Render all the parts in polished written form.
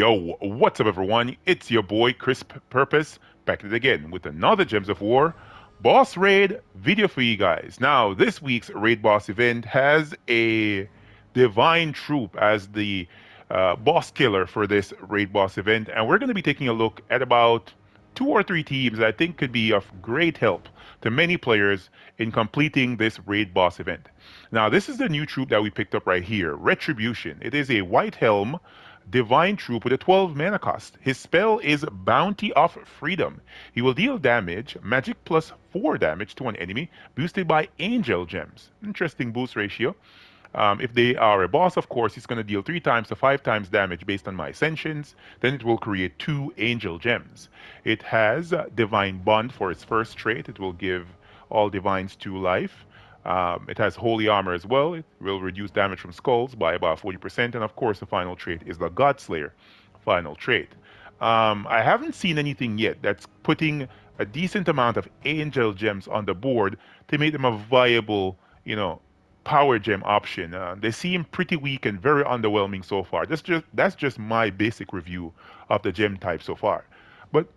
Yo, what's up everyone? It's your boy CrispPurpose back at it again with another Gems of War boss raid video for you guys. Now, this week's raid boss event has a divine troop as the boss killer for this raid boss event, and we're going to be taking a look at about two or three teams that I think could be of great help to many players in completing this raid boss event. Now, this is the new troop that we picked up right here, Retribution. It is a white helm divine troop with a 12 mana cost. His spell is Bounty of Freedom. He will deal damage, magic plus 4 damage to an enemy, boosted by angel gems. Interesting boost ratio. If they are a boss, of course, it's going to deal 3 times to 5 times damage based on my ascensions. Then it will create 2 angel gems. It has Divine Bond for its first trait. It will give all divines 2 life. It has Holy Armor as well. It will reduce damage from skulls by about 40%. And of course, the final trait is the Godslayer final trait. I haven't seen anything yet that's putting a decent amount of angel gems on the board to make them a viable, power gem option. They seem pretty weak and very underwhelming so far. That's just my basic review of the gem type so far. But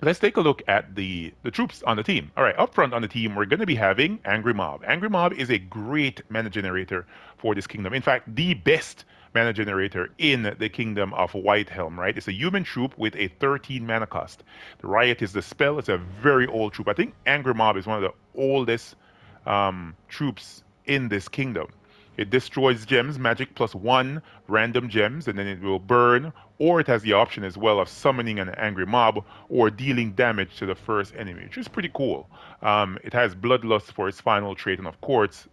let's take a look at the troops on the team. All right, up front on the team, we're going to be having Angry Mob. Angry Mob is a great mana generator for this kingdom. In fact, the best mana generator in the kingdom of Whitehelm, right? It's a human troop with a 13 mana cost. The Riot is the spell. It's a very old troop. I think Angry Mob is one of the oldest troops in this kingdom. It destroys gems, magic plus 1 random gems, and then it will burn, or it has the option as well of summoning an angry mob or dealing damage to the first enemy, which is pretty cool. It has Bloodlust for its final trait, and of course,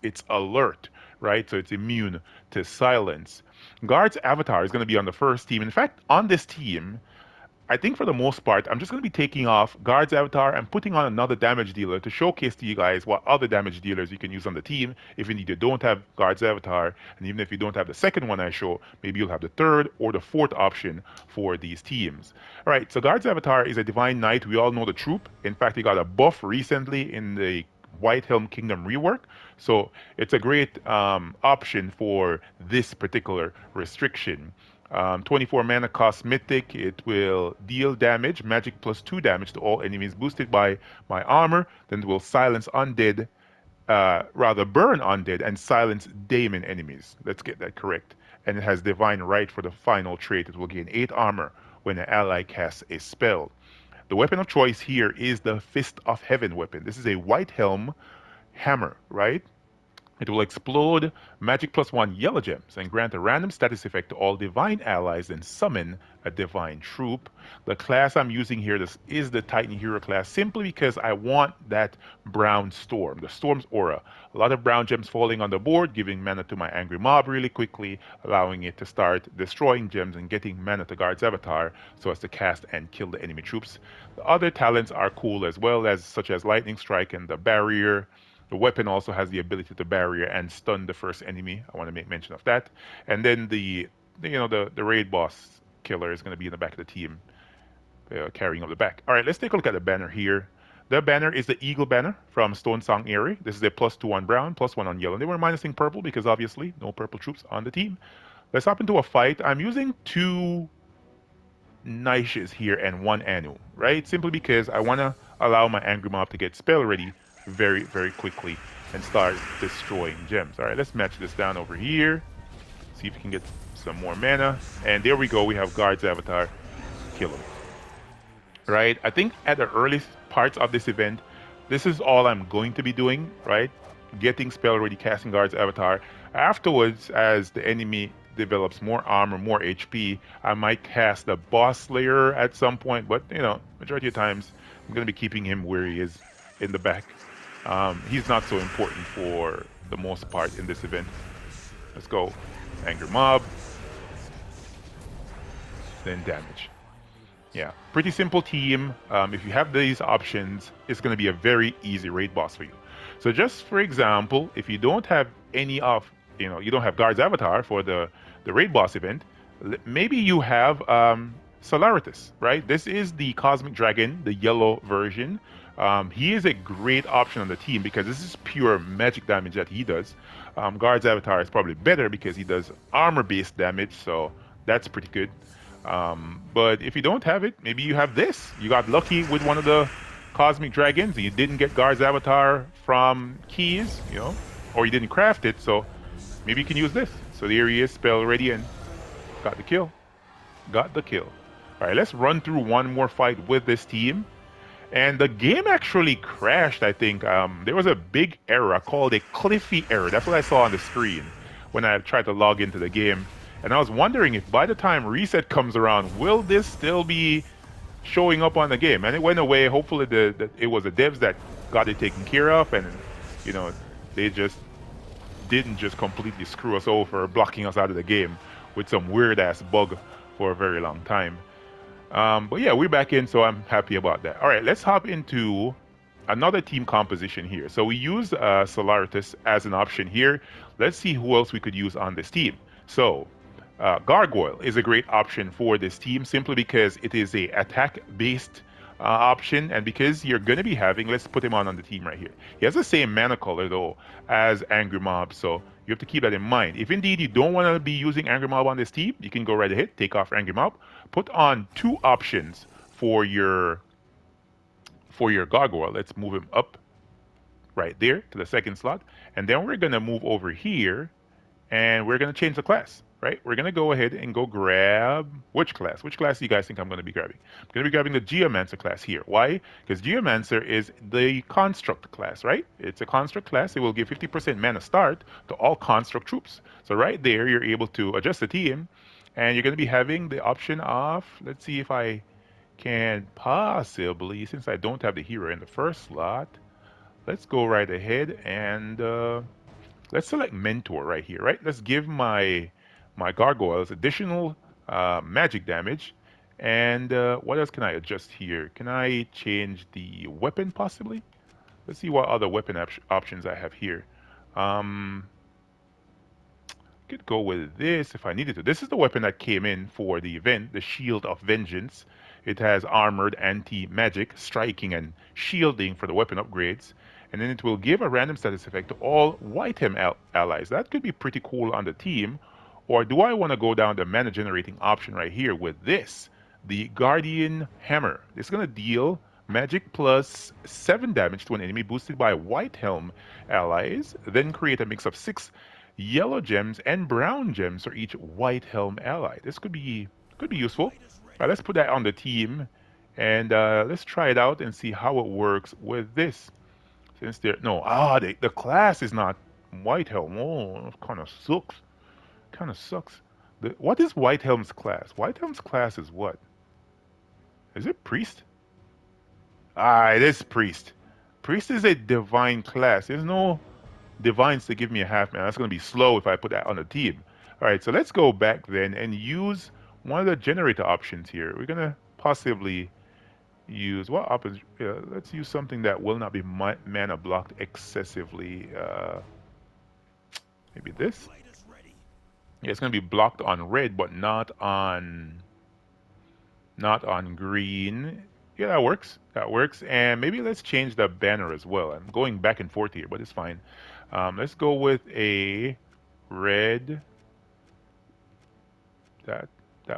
it's alert, right? So it's immune to silence. Guard's avatar is going to be on the first team. In fact, on this team, I think for the most part, I'm just going to be taking off Guard's avatar and putting on another damage dealer to showcase to you guys what other damage dealers you can use on the team if indeed you don't have Guard's avatar. And even if you don't have the second one I show, maybe you'll have the third or the fourth option for these teams. All right, so Guard's avatar is a Divine Knight. We all know the troop. In fact, he got a buff recently in the Whitehelm Kingdom rework. So it's a great option for this particular restriction. 24 mana cost mythic. It will deal damage, magic plus 2 damage to all enemies boosted by my armor. Then it will silence undead, rather burn undead and silence daemon enemies. Let's get that correct. And it has divine right for the final trait. It will gain 8 armor when an ally casts a spell. The weapon of choice here is the Fist of Heaven weapon. This is a white helm hammer, right? It will explode magic plus 1 yellow gems and grant a random status effect to all divine allies and summon a divine troop. The class I'm using here is the Titan Hero class simply because I want that brown storm, the storm's aura. A lot of brown gems falling on the board, giving mana to my angry mob really quickly, allowing it to start destroying gems and getting mana to Guard's avatar so as to cast and kill the enemy troops. The other talents are cool as well, as such as lightning strike and the barrier. The weapon also has the ability to barrier and stun the first enemy. I want to make mention of that. And then the raid boss killer is going to be in the back of the team, carrying up the back. All right, let's take a look at the banner here. The banner is the Eagle banner from Stone Song Eyrie. This is a +2 on brown, +1 on yellow. They were minusing purple because obviously no purple troops on the team. Let's hop into a fight. I'm using 2 Nishes here and 1 Anu, right? Simply because I want to allow my angry mob to get spell ready very, very quickly and start destroying gems. All right, let's match this down over here. See if we can get some more mana. And there we go. We have Guard's avatar. Kill him. Right? I think at the earliest parts of this event, this is all I'm going to be doing, right? Getting spell ready, casting Guard's avatar. Afterwards, as the enemy develops more armor, more HP, I might cast the Boss Slayer at some point. But, majority of times, I'm going to be keeping him where he is in the back. He's not so important for the most part in this event. Let's go. Angry Mob. Then damage. Yeah, pretty simple team. If you have these options, it's going to be a very easy raid boss for you. So just for example, if you don't have any of, you don't have Guard's avatar for the raid boss event, maybe you have Solaritus, right? This is the Cosmic Dragon, the yellow version. He is a great option on the team because this is pure magic damage that he does. Guard's avatar is probably better because he does armor-based damage, so That's pretty good. But if you don't have it, maybe you have this. You got lucky with one of the cosmic dragons and you didn't get Guard's avatar from keys, you know, or you didn't craft it, so maybe you can use this. So there he is, spell ready, and got the kill. Got the kill. All right, let's run through one more fight with this team. And the game actually crashed, I think. There was a big error called a Cliffy error. That's what I saw on the screen when I tried to log into the game. And I was wondering if by the time reset comes around, will this still be showing up on the game? And it went away. Hopefully it was the devs that got it taken care of, and you know, they just didn't just completely screw us over, blocking us out of the game with some weird ass bug for a very long time. But yeah, we're back in, so I'm happy about that. All right, let's hop into another team composition here. So we use Solaritus as an option here. Let's see who else we could use on this team. So Gargoyle is a great option for this team simply because it is a attack-based option, and because you're going to be having, let's put him on the team right here. He has the same mana color though as Angry Mob, so you have to keep that in mind. If indeed you don't want to be using Angry Mob on this team, you can go right ahead, take off Angry Mob, put on two options for your Gargoyle. Let's move him up right there to the second slot, and then we're going to move over here and we're going to change the class, right? We're going to go ahead and go grab which class? Which class do you guys think I'm going to be grabbing? I'm going to be grabbing the Geomancer class here. Why? Because Geomancer is the construct class, right? It's a construct class. It will give 50% mana start to all construct troops. So right there, you're able to adjust the team, and you're going to be having the option of, let's see if I can possibly, since I don't have the hero in the first slot, let's go right ahead and let's select Mentor right here, right? Let's give my gargoyles additional magic damage. And what else can I adjust here? Can I change the weapon possibly? Let's see what other weapon options I have here. Could go with this if I needed to. This is the weapon that came in for the event, the Shield of Vengeance. It has armored anti-magic, striking, and shielding for the weapon upgrades. And then it will give a random status effect to all white hem allies. That could be pretty cool on the team. Or do I want to go down the mana generating option right here with this, the Guardian Hammer? It's going to deal magic plus 7 damage to an enemy boosted by white helm allies, then create a mix of 6 yellow gems and brown gems for each white helm ally. This could be useful. All right, let's put that on the team, and let's try it out and see how it works with this. Since there, no, the class is not white helm. Oh, that kind of sucks. Kind of sucks. What is white helm's class? White helm's class is what? Is it priest? It is priest. Priest is a divine class. There's no divines to give me a half man. That's going to be slow if I put that on the team. All right, so let's go back then and use one of the generator options here. We're going to possibly use what options? Let's use something that will not be mana blocked excessively. Maybe this. Yeah, it's going to be blocked on red, but not on green. Yeah, that works. That works. And maybe let's change the banner as well. I'm going back and forth here, but it's fine. Let's go with a red. That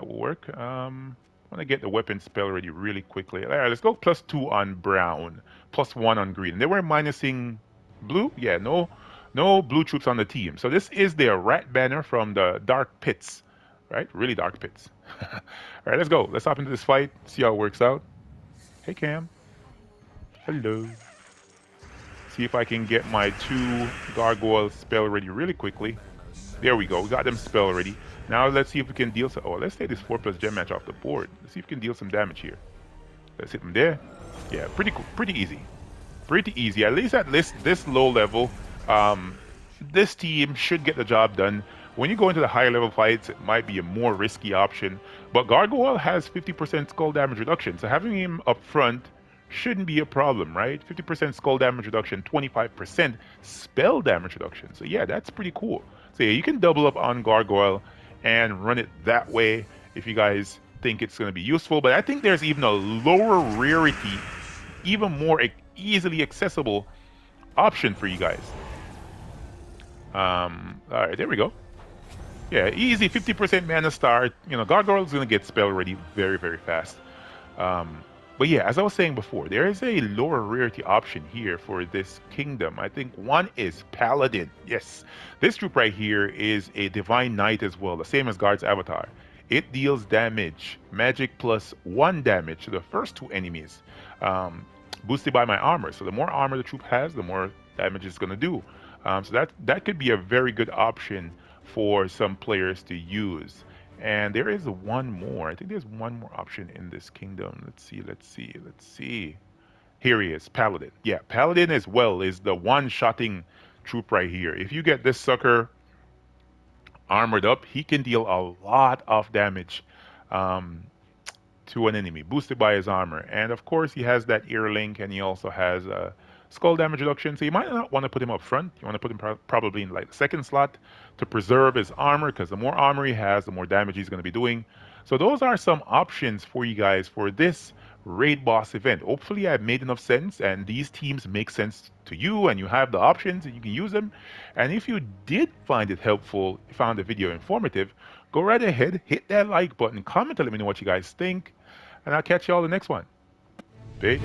will work. I want to get the weapon spell ready really quickly. All right, let's go +2 on brown, +1 on green. They were minusing blue. Yeah, no blue troops on the team. So this is their rat banner from the Dark Pits, right? Really dark pits. All right, let's go. Let's hop into this fight. See how it works out. Hey, Cam. Hello. See if I can get my 2 gargoyles spell ready really quickly. There we go. We got them spell ready. Now let's see if we can deal some. Oh, let's take this 4+ gem match off the board. Let's see if we can deal some damage here. Let's hit them there. Yeah, pretty cool. Pretty easy. Pretty easy. At least this low level, this team should get the job done. When you go into the higher level fights, it might be a more risky option. But Gargoyle has 50% skull damage reduction, so having him up front shouldn't be a problem, right? 50% skull damage reduction, 25% spell damage reduction. So yeah, that's pretty cool. So yeah, you can double up on Gargoyle and run it that way if you guys think it's going to be useful. But I think there's even a lower rarity, even more easily accessible option for you guys. All right, there we go. Yeah, easy 50% mana start. Gargoyle's gonna get spell ready very, very fast. Um, but yeah, as I was saying before, there is a lower rarity option here for this kingdom. I think one is Paladin. Yes, this troop right here is a Divine Knight as well, the same as Guard's Avatar. It deals damage, magic plus one damage to the first two enemies, um, boosted by my armor. So the more armor the troop has, the more damage it's going to do. So that could be a very good option for some players to use. And there is one more. I think there's one more option in this kingdom. Let's see, let's see, let's see. Here he is, Paladin. Yeah, Paladin as well is the one-shotting troop right here. If you get this sucker armored up, he can deal a lot of damage. Um, to an enemy, boosted by his armor. And of course, he has that ear link, and he also has skull damage reduction. So you might not want to put him up front. You want to put him probably in like the second slot to preserve his armor, because the more armor he has, the more damage he's going to be doing. So those are some options for you guys for this raid boss event. Hopefully, I've made enough sense, and these teams make sense to you, and you have the options, and you can use them. And if you did find it helpful, found the video informative, go right ahead, hit that like button, comment, and let me know what you guys think, and I'll catch you all the next one. Peace.